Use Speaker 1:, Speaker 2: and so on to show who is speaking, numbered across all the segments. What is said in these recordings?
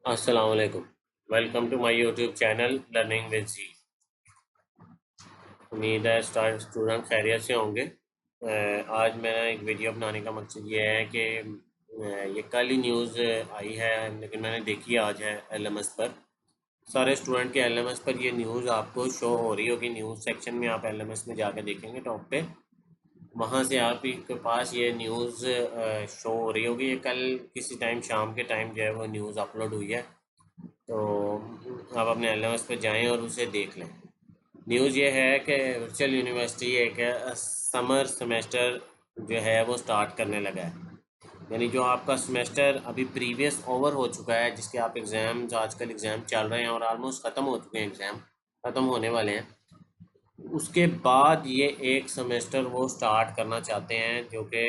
Speaker 1: अस्सलाम वालेकुम। Welcome to my YouTube channel learning with G. उम्मीद है स्टूडेंट खैरियत से होंगे। आज मेरा एक वीडियो बनाने का मकसद ये है कि ये कल ही न्यूज़ आई है, लेकिन मैंने देखी है आज है एलएमएस पर। सारे स्टूडेंट के एलएमएस पर ये न्यूज़ आपको शो हो रही होगी। न्यूज़ सेक्शन में आप एलएमएस में जाकर देखेंगे टॉप पे, वहाँ से आपके पास ये न्यूज़ शो हो रही होगी। ये कल किसी टाइम शाम के टाइम जो है वो न्यूज़ अपलोड हुई है, तो आप अपने एलएमएस पे जाएं और उसे देख लें। न्यूज़ ये है कि वर्चुअल यूनिवर्सिटी एक समर सेमेस्टर जो है वो स्टार्ट करने लगा है। यानी जो आपका सेमेस्टर अभी प्रीवियस ओवर हो चुका है, जिसके आप एग्ज़ाम्स आजकल एग्ज़ाम चल रहे हैं और ऑलमोस्ट ख़त्म हो चुके हैं, एग्ज़ाम ख़त्म होने वाले हैं, उसके बाद ये एक सेमेस्टर वो स्टार्ट करना चाहते हैं जो कि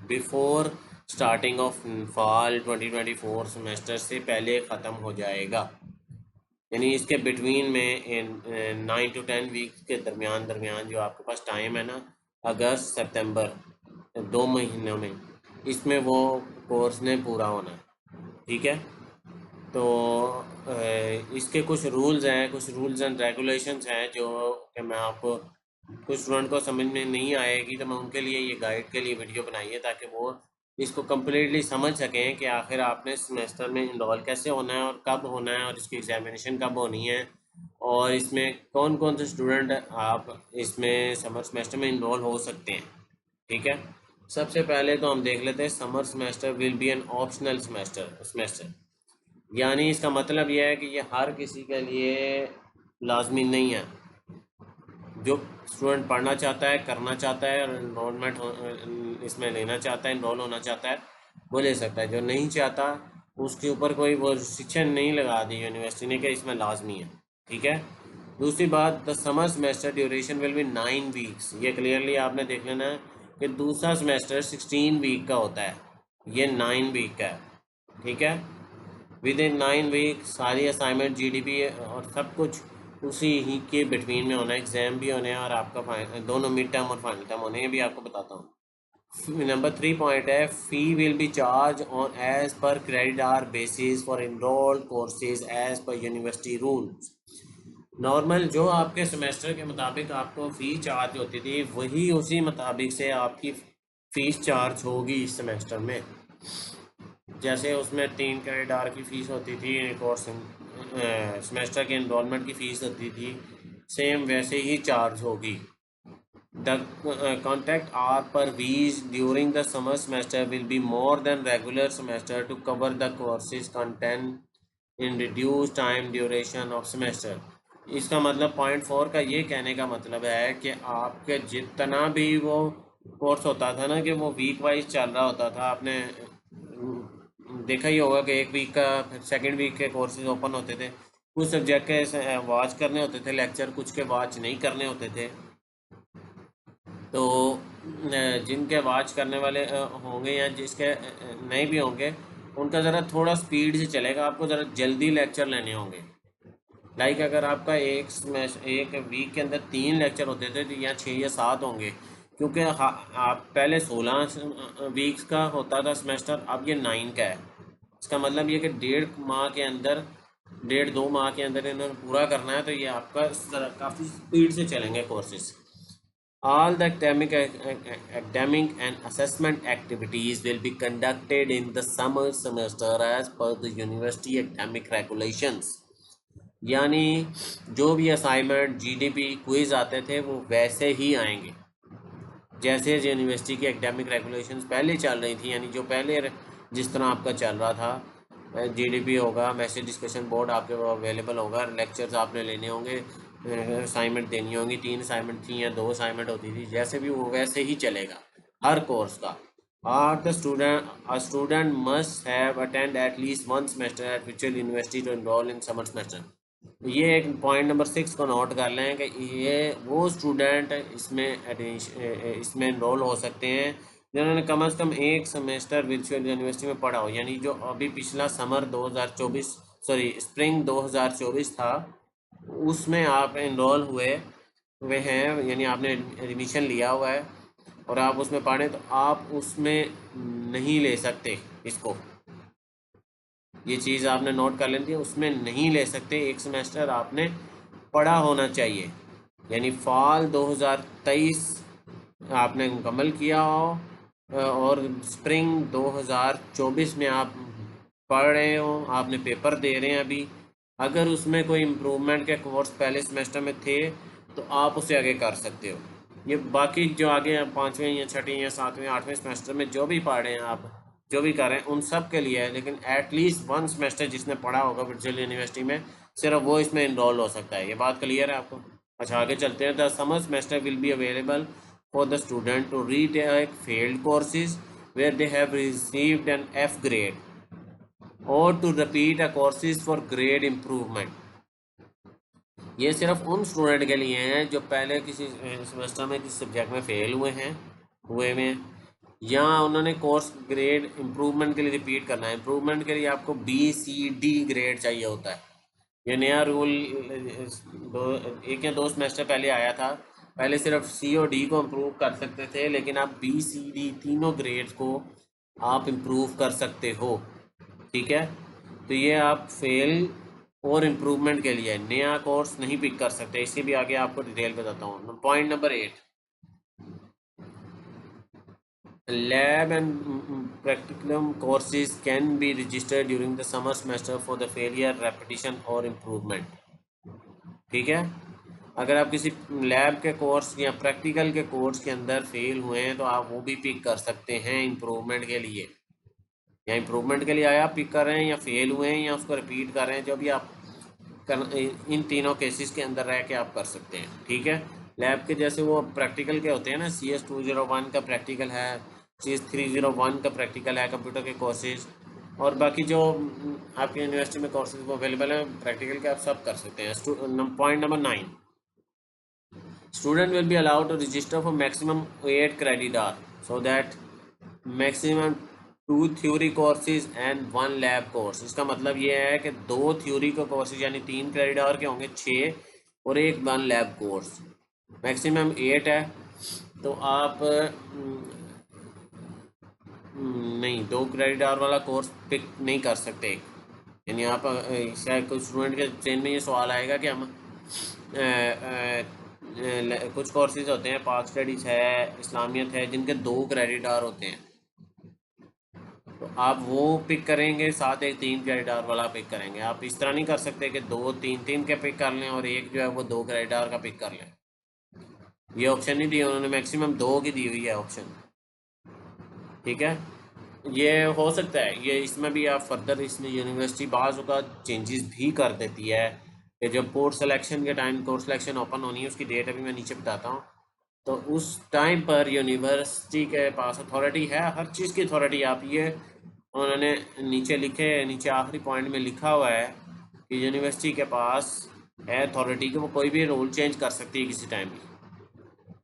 Speaker 1: before starting of fall 2024 semester से पहले ख़त्म हो जाएगा। यानी इसके बिटवीन में 9 to 10 वीक के दरमियान जो आपके पास टाइम है ना, अगस्त सितंबर 2 महीनों में, इसमें वो कोर्स ने पूरा होना है। ठीक है, तो इसके कुछ रूल्स हैं, कुछ रूल्स एंड रेगुलेशंस हैं जो कि मैं आपको, कुछ स्टूडेंट को समझ में नहीं आएगी तो मैं उनके लिए ये गाइड के लिए वीडियो बनाई है, ताकि वो इसको कम्प्लीटली समझ सकें कि आखिर आपने सेमेस्टर में इनरोल कैसे होना है और कब होना है और इसकी एग्जामिनेशन कब होनी है, और इसमें कौन कौन से स्टूडेंट आप इसमें समर सेमेस्टर में इनरोल हो सकते हैं। ठीक है, सबसे पहले तो हम देख लेते हैं, summer semester will B an optional semester. यानी इसका मतलब यह है कि ये हर किसी के लिए लाजमी नहीं है। जो स्टूडेंट पढ़ना चाहता है, करना चाहता है और इन्रोलमेंट इसमें लेना चाहता है, इनरोल होना चाहता है, वो ले सकता है। जो नहीं चाहता उसके ऊपर कोई वो रिस्ट्रिक्शन नहीं लगा दी यूनिवर्सिटी ने कि इसमें लाजमी है। ठीक है, दूसरी बात, the summer semester duration will be 9 weeks. ये क्लियरली आपने देख लेना है कि दूसरा सेमेस्टर 16 वीक का होता है, ये 9 वीक का है। ठीक है, विद इन 9 वीक सारी असाइनमेंट जीडीपी और सब कुछ उसी ही के बिटवीन में होना है। एग्जाम भी होने हैं और आपका दोनों मिड टर्म और फाइनल टर्म होने हैं, भी आपको बताता हूँ। नंबर 3 पॉइंट है, fee will be charge on as per credit or basis for enrolled courses as per university rules. Normal जो आपके सेमेस्टर के मुताबिक आपको फ़ी चार्ज होती थी, वही उसी मुताबिक से आपकी फ़ीस चार्ज होगी इस सेमेस्टर में। जैसे उसमें 3 क्रेडिट की फ़ीस होती थी, कोर्स सेमेस्टर के इनरोलमेंट की फ़ीस होती थी, सेम वैसे ही चार्ज होगी। द कॉन्ट्रैक्ट आर पर वीज during the summer semester will be more than regular semester two cover the courses content in reduce time duration of semester. इसका मतलब पॉइंट 4 का ये कहने का मतलब है कि आपके जितना भी वो कोर्स होता था ना, कि वो वीक वाइज चल रहा होता था। आपने देखा ही होगा कि एक वीक का, सेकंड वीक के कोर्सेज ओपन होते थे, कुछ सब्जेक्ट के वॉच करने होते थे लेक्चर, कुछ के वॉच नहीं करने होते थे। तो जिनके वॉच करने वाले होंगे या जिसके नहीं भी होंगे, उनका ज़रा थोड़ा स्पीड से चलेगा, आपको ज़रा जल्दी लेक्चर लेने होंगे। लाइक अगर आपका एक वीक के अंदर 3 लेक्चर होते थे तो या 6 या 7 होंगे, क्योंकि आप पहले 16 वीक्स का होता था सेमेस्टर, अब ये 9 का है। इसका मतलब ये कि 1.5 माह के अंदर, 1.5 2 माह के अंदर इन्होंने पूरा करना है, तो ये आपका काफ़ी स्पीड से चलेंगे courses. All the academic and assessment activities will be conducted in the summer semester as per the university academic regulations। यानी जो भी असाइनमेंट, जीडीपी, क्विज आते थे वो वैसे ही आएंगे जैसे यूनिवर्सिटी की एकेडमिक रेगुलेशंस पहले चल रही थी। यानी जो पहले जिस तरह आपका चल रहा था, जीडीपी होगा, मैसेज डिस्कशन बोर्ड आपके अवेलेबल होगा, लेक्चर्स आपने लेने होंगे, असाइनमेंट देनी होंगी। 3 असाइनमेंट थी या 2 असाइनमेंट होती थी, जैसे भी वो वैसे ही चलेगा हर कोर्स का। Are the student, a student must have attend at least 1 semester at विचुअल university to enroll in summer semester. ये एक पॉइंट नंबर 6 को नोट कर लें कि ये वो स्टूडेंट इसमें इनरोल हो सकते हैं जिन्होंने कम से कम एक सेमेस्टर वर्चुअल यूनिवर्सिटी में पढ़ा हो। यानी जो अभी पिछला समर 2024, सॉरी स्प्रिंग 2024 था, उसमें आप इनरोल हुए हैं, यानी आपने एडमिशन लिया हुआ है और आप उसमें पढ़ें, तो आप उसमें नहीं ले सकते इसको। ये चीज़ आपने नोट कर लेनी है, उसमें नहीं ले सकते। एक सेमेस्टर आपने पढ़ा होना चाहिए, यानी फॉल 2023 आपने मुकम्मल किया हो और स्प्रिंग 2024 में आप पढ़ रहे हो, आपने पेपर दे रहे हैं अभी। अगर उसमें कोई इम्प्रूवमेंट के कोर्स पहले सेमेस्टर में थे तो आप उसे आगे कर सकते हो। ये बाकी जो आगे पाँचवें या छठे या सातवें आठवें सेमेस्टर में जो भी पढ़ रहे हैं आप, जो भी कर रहे हैं, उन सब के लिए है। लेकिन एटलीस्ट वन सेमेस्टर जिसने पढ़ा होगा वर्चुअल यूनिवर्सिटी में, सिर्फ वो इसमें इनरोल हो सकता है। ये बात क्लियर है आपको? अच्छा, आगे चलते हैं। The summer semester will be available for the student to retake failed courses where they have received an F grade or to repeat a courses for grade improvement। ये सिर्फ उन स्टूडेंट के लिए हैं जो पहले किसी सेमेस्टर में किसी सब्जेक्ट में फेल हुए में, या उन्होंने कोर्स ग्रेड इम्प्रूवमेंट के लिए रिपीट करना है। इम्प्रूवमेंट के लिए आपको BCD ग्रेड चाहिए होता है। ये नया रूल एक या दो सेमेस्टर पहले आया था। पहले सिर्फ C और D को इम्प्रूव कर सकते थे, लेकिन आप BCD तीनों ग्रेड्स को आप इम्प्रूव कर सकते हो। ठीक है, तो ये आप फेल और इम्प्रूवमेंट के लिए नया कोर्स नहीं पिक कर सकते। इसके भी आगे आपको डिटेल बताता हूँ। Point number 8, lab and practicum courses can be registered during the summer semester for the failure, repetition और improvement। ठीक है, अगर आप किसी लैब के कोर्स या प्रैक्टिकल के कोर्स के अंदर फेल हुए हैं तो आप वो भी पिक कर सकते हैं इम्प्रूवमेंट के लिए। या इम्प्रूवमेंट के लिए आया आप पिक कर रहे हैं, या फेल हुए हैं, या उसको रिपीट कर रहे हैं, जो भी आप इन तीनों केसेस के अंदर रह के आप कर सकते हैं। ठीक है, लैब के जैसे वो प्रैक्टिकल के होते हैं ना, CS201 का प्रैक्टिकल है, CS301 का प्रैक्टिकल है कंप्यूटर के कोर्सेज, और बाकी जो आपकी यूनिवर्सिटी में कोर्सेज वो अवेलेबल हैं प्रैक्टिकल के, आप सब कर सकते हैं। Point number 9, student will be allowed to register for maximum 8 credit hour so that maximum 2 theory courses and 1 lab course। इसका मतलब ये है कि 2 थ्योरी के कोर्सेज यानी 3 क्रेडिट आवर के होंगे 6, और एक 1 लैब कोर्स। मैक्सिमम 8 है, तो आप नहीं 2 क्रेडिट आवर वाला कोर्स पिक नहीं कर सकते। यानी आप शायद कुछ स्टूडेंट के ट्रेन में ये सवाल आएगा कि हम कुछ कोर्सेज होते हैं, पाक स्टडीज़ है, इस्लामियत है, जिनके 2 क्रेडिट आवर होते हैं, तो आप वो पिक करेंगे, साथ एक 3 क्रेडिट आवर वाला पिक करेंगे। आप इस तरह नहीं कर सकते कि 2-3 के पिक कर लें और एक जो है वो 2 क्रेडिट आवर का पिक कर लें। ये ऑप्शन नहीं दिया उन्होंने, मैक्सिमम 2 की दी हुई है ऑप्शन। ठीक है, ये हो सकता है, ये इसमें भी आप फर्दर इसमें यूनिवर्सिटी बाज़ का चेंजेस भी कर देती है कि जब कोर्स सिलेक्शन के टाइम कोर्स सिलेक्शन ओपन होनी है, उसकी डेट अभी मैं नीचे बताता हूँ, तो उस टाइम पर यूनिवर्सिटी के पास अथॉरिटी है, हर चीज़ की अथॉरिटी। आप ये उन्होंने नीचे आखिरी पॉइंट में लिखा हुआ है कि यूनिवर्सिटी के पास है अथॉरिटी कि वो कोई भी रूल चेंज कर सकती है किसी टाइम भी,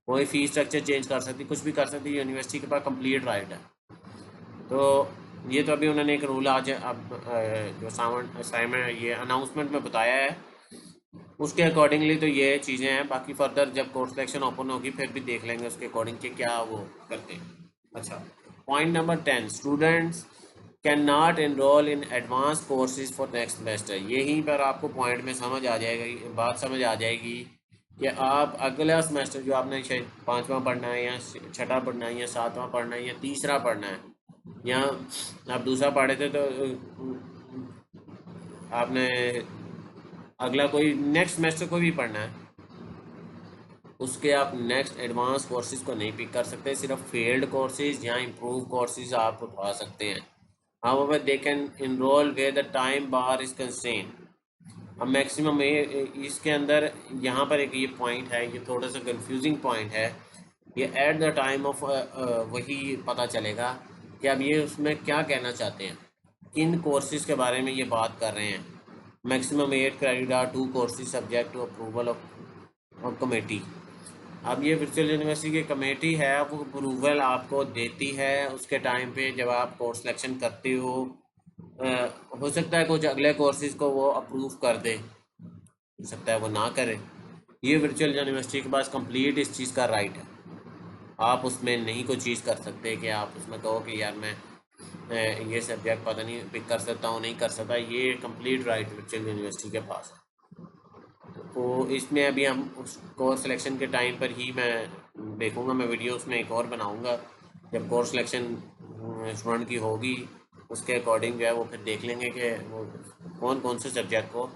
Speaker 1: कोई फ़ीस स्ट्रक्चर चेंज कर सकती, कुछ भी कर सकती है। यूनिवर्सिटी के पास कंप्लीट राइट है। तो ये तो अभी उन्होंने एक रूल आज अब जो साइमन ये अनाउंसमेंट में बताया है, उसके अकॉर्डिंगली तो ये चीज़ें हैं। बाकी फर्दर जब कोर्स सिलेक्शन ओपन होगी फिर भी देख लेंगे उसके अकॉर्डिंग कि क्या वो करते हैं। अच्छा, point number 10, students can not enrol in advance courses for next semester. यहीं पर आपको पॉइंट में समझ आ जाएगी, बात समझ आ जाएगी कि आप अगला सेमेस्टर जो आपने शायद 5वां पढ़ना है, या 6ठा पढ़ना है, या 7वां पढ़ना है, या तीसरा पढ़ना है, या आप दूसरा पढ़े थे तो आपने अगला कोई नेक्स्ट सेमेस्टर को भी पढ़ना है, उसके आप नेक्स्ट एडवांस कोर्सेज को नहीं पिक कर सकते। सिर्फ फेल्ड कोर्सेज या इम्प्रूव कोर्सेज आप उठा सकते हैं। However they can enroll where the time bar is constrain. अब मैक्सिमम इसके अंदर यहाँ पर एक ये पॉइंट है, ये थोड़ा सा कंफ्यूजिंग पॉइंट है। ये एट द टाइम ऑफ वही पता चलेगा कि अब ये उसमें क्या कहना चाहते हैं, किन कोर्सेज के बारे में ये बात कर रहे हैं। Maximum 8 credit or 2 courses subject to approval of committee. अब ये वर्चुअल यूनिवर्सिटी की कमेटी है, वो अप्रूवल आपको देती है उसके टाइम पे जब आप कोर्स सिलेक्शन करते हो। हो सकता है कुछ अगले कोर्सेज को वो अप्रूव कर दे, हो सकता है वो ना करे। ये वर्चुअल यूनिवर्सिटी के पास कंप्लीट इस चीज़ का राइट है। आप उसमें नहीं कोई चीज़ कर सकते कि आप उसमें कहो कि यार मैं ये सब्जेक्ट पता नहीं पिक कर सकता हूँ नहीं कर सकता, ये कंप्लीट राइट वर्चुअल यूनिवर्सिटी के पास है। तो इसमें अभी हम उस कोर्स सिलेक्शन के टाइम पर ही मैं देखूँगा, मैं वीडियो उसमें एक और बनाऊँगा जब कोर्स सिलेक्शन स्टूडेंट की होगी, उसके अकॉर्डिंग जो है वो फिर देख लेंगे कि वो कौन कौन से सब्जेक्ट को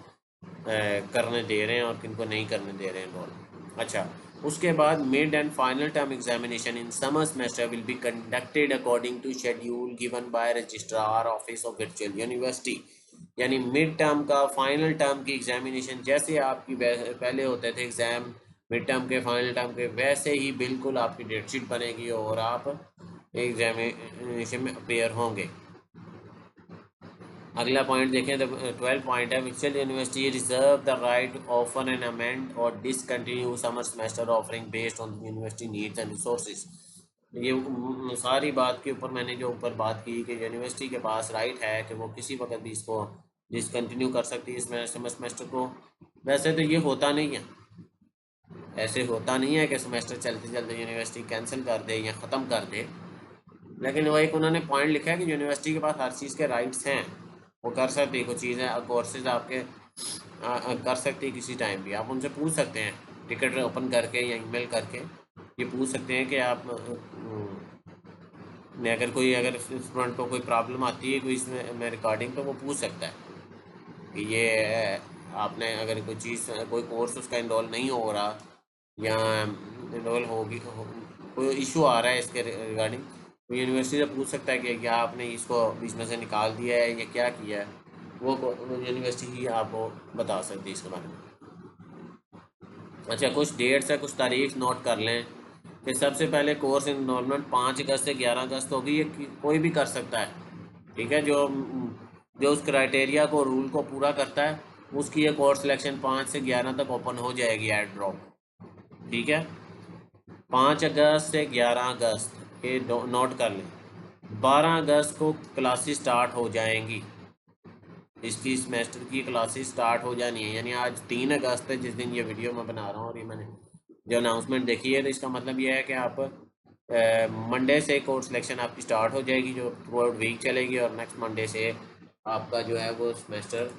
Speaker 1: करने दे रहे हैं और किन को नहीं करने दे रहे हैं इन्वॉल्व। अच्छा, उसके बाद mid and final term examination in summer semester will be conducted according to schedule given by registrar office of virtual university. यानी मिड टर्म का फाइनल टर्म की एग्जामिनेशन जैसे आपकी पहले होते थे एग्ज़ाम मिड टर्म के फाइनल टर्म के, वैसे ही बिल्कुल आपकी डेटशीट बनेगी और आप एग्जामिनेशन में अपेयर होंगे। अगला पॉइंट देखें, तो 12 पॉइंट है, विक्चुअल university reserve the right offer an amend or discontinue summer semester offering based on university needs and resources. ये सारी बात के ऊपर मैंने जो ऊपर बात की कि यूनिवर्सिटी के पास राइट है कि वो किसी वक्त भी इसको डिसकंटिन्यू कर सकती है इसमें समर सेमेस्टर को। वैसे तो ये होता नहीं है, ऐसे होता नहीं है कि सेमेस्टर चलते चलते यूनिवर्सिटी कैंसिल कर दे या ख़त्म कर दे, लेकिन वो एक उन्होंने पॉइंट लिखा है कि यूनिवर्सिटी के पास हर चीज़ के राइट्स हैं, वो कर सकती है कुछ चीज़ें कोर्सेज आपके कर सकती है किसी टाइम भी। आप उनसे पूछ सकते हैं टिकट ओपन करके या ईमेल करके, ये पूछ सकते हैं कि आप में अगर स्टूडेंट को कोई प्रॉब्लम आती है कोई इसमें रिकॉर्डिंग, तो वो पूछ सकता है कि ये आपने अगर कोई चीज़ कोई कोर्स उसका इनरोल नहीं हो रहा या इनरोल होगी कोई इशू आ रहा है इसके रिगार्डिंग, तो यूनिवर्सिटी से पूछ सकता है कि क्या आपने इसको बीच में से निकाल दिया है या क्या किया है, वो यूनिवर्सिटी ही आपको बता सकती है इसके बारे में। अच्छा, कुछ डेट्स है कुछ तारीख नोट कर लें कि सबसे पहले कोर्स इनरोलमेंट 5 अगस्त से 11 अगस्त होगी, ये कोई भी कर सकता है। ठीक है, जो जो उस क्राइटेरिया को रूल को पूरा करता है उसकी ये कोर्स सिलेक्शन 5 से 11 तक ओपन हो जाएगी एड ड्रॉप। ठीक है, 5 अगस्त से 11 अगस्त ये नोट कर लें। 12 अगस्त को क्लासेस स्टार्ट हो जाएंगी, इसकी सेमेस्टर की क्लासेस स्टार्ट हो जानी है। यानी आज 3 अगस्त है जिस दिन ये वीडियो मैं बना रहा हूँ और ये मैंने जो अनाउंसमेंट देखी है, तो इसका मतलब ये है कि आप मंडे से कोर्स सिलेक्शन आपकी स्टार्ट हो जाएगी जो थ्रू आउट वीक चलेगी, और नेक्स्ट मंडे से आपका जो है वो सेमेस्टर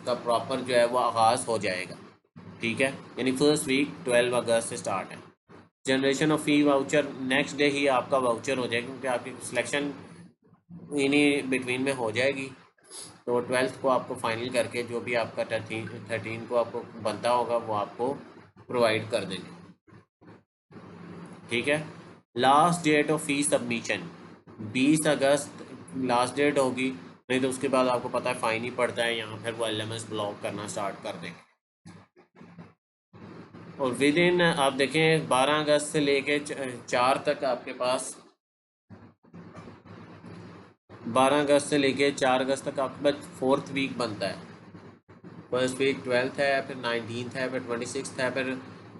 Speaker 1: का प्रॉपर जो है वो आगाज़ हो जाएगा। ठीक है, यानी फर्स्ट वीक 12 अगस्त से स्टार्ट है। Generation of fee voucher next day ही आपका वाउचर हो जाएगा क्योंकि आपकी सिलेक्शन इन्हीं बिटवीन में हो जाएगी। तो 12th को आपको फाइनल करके जो भी आपका 13 को आपको बनता होगा वो आपको प्रोवाइड कर देंगे। ठीक है, last date of fee submission 20 अगस्त लास्ट डेट होगी, नहीं तो उसके बाद आपको पता है फ़ाइन ही पड़ता है, यहाँ फिर वो LMS ब्लॉक करना स्टार्ट कर देंगे। और विद इन आप देखें 12 अगस्त से लेके 4 तक आपके पास 12 अगस्त से लेके 4 अगस्त तक आपके पास 4th वीक बनता है। फर्स्ट वीक 12th है, फिर 19th है, फिर 26th है, फिर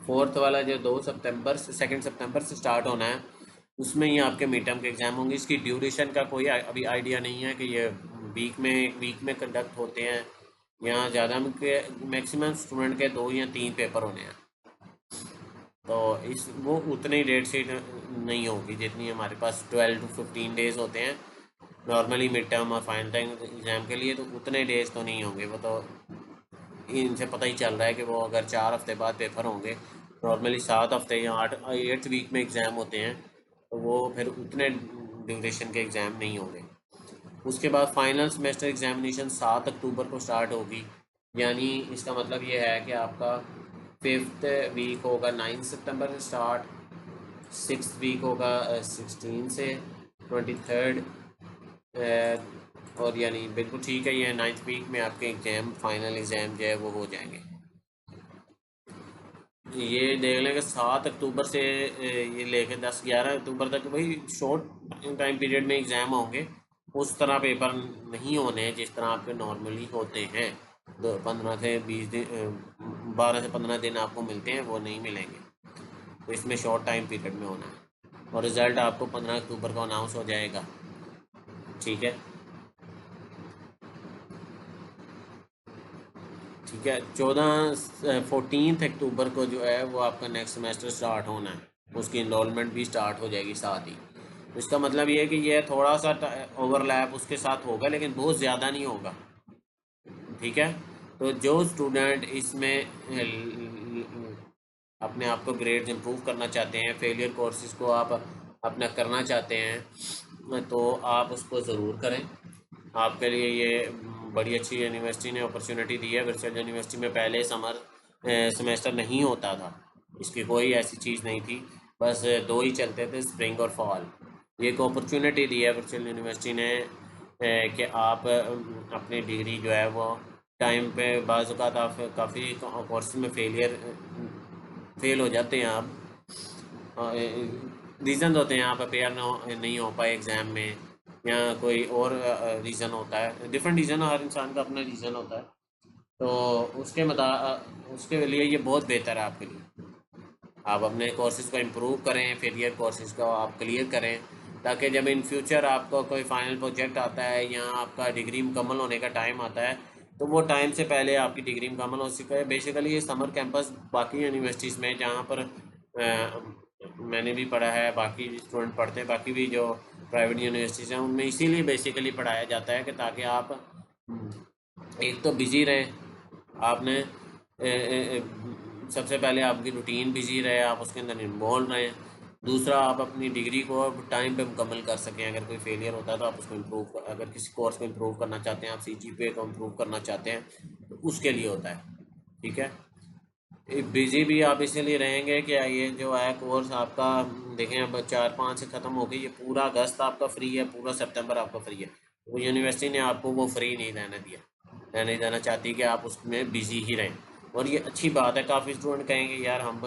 Speaker 1: 4th वाला जो 2 सितंबर से 2 सितंबर से स्टार्ट होना है उसमें ही आपके मिड टर्म के एग्ज़ाम होंगे। इसकी ड्यूरेशन का कोई अभी आइडिया नहीं है कि ये वीक में कंडक्ट होते हैं, यहाँ ज़्यादा मैक्सिमम स्टूडेंट के 2 या 3 पेपर होने हैं, तो इस वो उतनी डेट शीट नहीं होगी जितनी हमारे पास 12 to 15 डेज़ होते हैं नॉर्मली मिड टर्म और फाइनल टाइम एग्ज़ाम के लिए, तो उतने डेज़ तो नहीं होंगे। वो तो इनसे पता ही चल रहा है कि वो अगर 4 हफ्ते बाद पेपर होंगे, नॉर्मली 7 हफ्ते या 8th वीक में एग्ज़ाम होते हैं, तो वो फिर उतने ड्यूरेशन के एग्ज़ाम नहीं होंगे। उसके बाद फाइनल सेमेस्टर एग्जामिनेशन 7 अक्टूबर को स्टार्ट होगी, यानी इसका मतलब ये है कि आपका 5th वीक होगा 9 सितंबर से स्टार्ट, 6th वीक होगा 16 से 23rd, और यानी बिल्कुल ठीक है, ये 9th वीक में आपके एग्ज़ाम फाइनल एग्ज़ाम जो है वो हो जाएंगे। ये देख लें कि 7 अक्टूबर से ये लेकर 10-11 अक्टूबर तक वही शॉर्ट टाइम पीरियड में एग्ज़ाम होंगे, उस तरह पेपर नहीं होने हैं जिस तरह आपके नॉर्मली होते हैं। 15 से 20 दिन 12 से 15 दिन आपको मिलते हैं, वो नहीं मिलेंगे, तो इसमें शॉर्ट टाइम पीरियड में होना है और रिज़ल्ट आपको 15 अक्टूबर को अनाउंस हो जाएगा। ठीक है, ठीक है, 14 अक्टूबर को जो है वो आपका नेक्स्ट सेमेस्टर स्टार्ट होना है, उसकी इनरोलमेंट भी स्टार्ट हो जाएगी साथ ही। इसका मतलब ये है कि ये थोड़ा सा ओवरलैप उसके साथ होगा, लेकिन बहुत ज़्यादा नहीं होगा। ठीक है, तो जो स्टूडेंट इसमें अपने आप को ग्रेड्स इंप्रूव करना चाहते हैं, फेलियर कोर्सेज को आप अपना करना चाहते हैं, तो आप उसको ज़रूर करें। आपके लिए ये बड़ी अच्छी यूनिवर्सिटी ने अपॉर्चुनिटी दी है। वर्चुअल यूनिवर्सिटी में पहले समर सेमेस्टर नहीं होता था, इसकी कोई ऐसी चीज़ नहीं थी, बस दो ही चलते थे, स्प्रिंग और फॉल। ये एक अपॉर्चुनिटी दी है वर्चुअल यूनिवर्सिटी ने कि आप अपनी डिग्री जो है वो टाइम पे, बाज़ औक़ात आप काफ़ी कोर्स में फेल हो जाते हैं आप, रीज़न होते हैं, आप अपेयर नहीं हो पाए एग्ज़ाम में, या कोई और रीज़न होता है, डिफरेंट रीज़न, हर इंसान का अपना रीज़न होता है। तो उसके लिए ये बहुत बेहतर है आपके लिए। आप अपने कोर्सेज़ को इम्प्रूव करें, फेलियर कोर्सेज़ को आप क्लियर करें, ताकि जब इन फ्यूचर आपको कोई फाइनल प्रोजेक्ट आता है या आपका डिग्री मुकम्मल होने का टाइम आता है, तो वो टाइम से पहले आपकी डिग्री मुकम्मल हो सके। बेसिकली ये समर कैंपस बाकी यूनिवर्सिटीज़ में, जहाँ पर मैंने भी पढ़ा है, बाकी स्टूडेंट पढ़ते हैं, बाकी भी जो प्राइवेट यूनिवर्सिटीज़ हैं उनमें इसीलिए बेसिकली पढ़ाया जाता है कि ताकि आप एक तो बिज़ी रहें, आपने सबसे पहले आपकी रूटीन बिजी रहे, आप उसके अंदर इन्वॉल्व रहें। दूसरा, आप अपनी डिग्री को टाइम पे मुकम्मल कर सकें। अगर कोई फेलियर होता है तो आप उसको इम्प्रूव, अगर किसी कोर्स को इम्प्रूव करना चाहते हैं, आप सीजीपीए को इम्प्रूव करना चाहते हैं, तो उसके लिए होता है। ठीक है, बिजी भी आप इसीलिए रहेंगे कि ये जो है कोर्स आपका, देखें अब 4-5 से ख़त्म हो गई, ये पूरा अगस्त आपका फ्री है, पूरा सितंबर आपका फ्री है। वो यूनिवर्सिटी ने आपको वो फ्री नहीं रहने दिया, रहने देना चाहती कि आप उसमें बिजी ही रहें। और ये अच्छी बात है। काफ़ी स्टूडेंट कहेंगे यार हम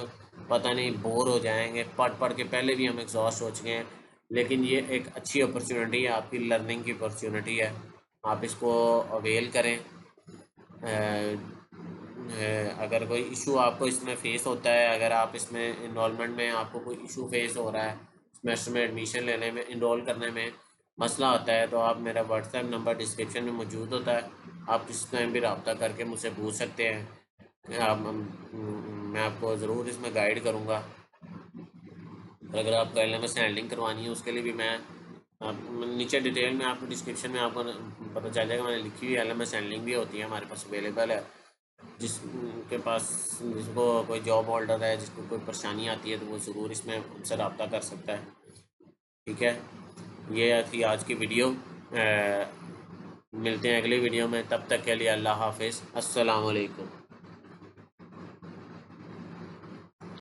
Speaker 1: पता नहीं बोर हो जाएंगे, पढ़ पढ़ के पहले भी हम एग्जॉस्ट हो चुके हैं, लेकिन ये एक अच्छी अपॉर्चुनिटी है, आपकी लर्निंग की अपॉर्चुनिटी है, आप इसको अवेल करें। अगर कोई इशू आपको इसमें फ़ेस होता है, अगर आप इसमें इनरोलमेंट में आपको कोई इशू फेस हो रहा है, सेमेस्टर में एडमिशन लेने में, इनरोल करने में मसला आता है, तो आप, मेरा व्हाट्सएप नंबर डिस्क्रिप्शन में मौजूद होता है, आप किस टाइम भी रब्ता करके मुझसे पूछ सकते हैं। मैं आपको ज़रूर इसमें गाइड करूँगा। और अगर आपको LMS हैंडलिंग करवानी है, उसके लिए भी मैं नीचे डिटेल में आपको डिस्क्रिप्शन में आपको पता चल जाएगा, मैंने लिखी हुई LMS हैंडलिंग भी होती है हमारे पास अवेलेबल है। जिसके पास, जिसको कोई जॉब होल्डर है, जिसको कोई परेशानी आती है, तो वो ज़रूर इसमें हमसे रब्ता कर सकता है। ठीक है, ये थी आज की वीडियो। मिलते हैं अगली वीडियो में, तब तक के लिए अल्लाह हाफिज़, अस्सलाम वालेकुम।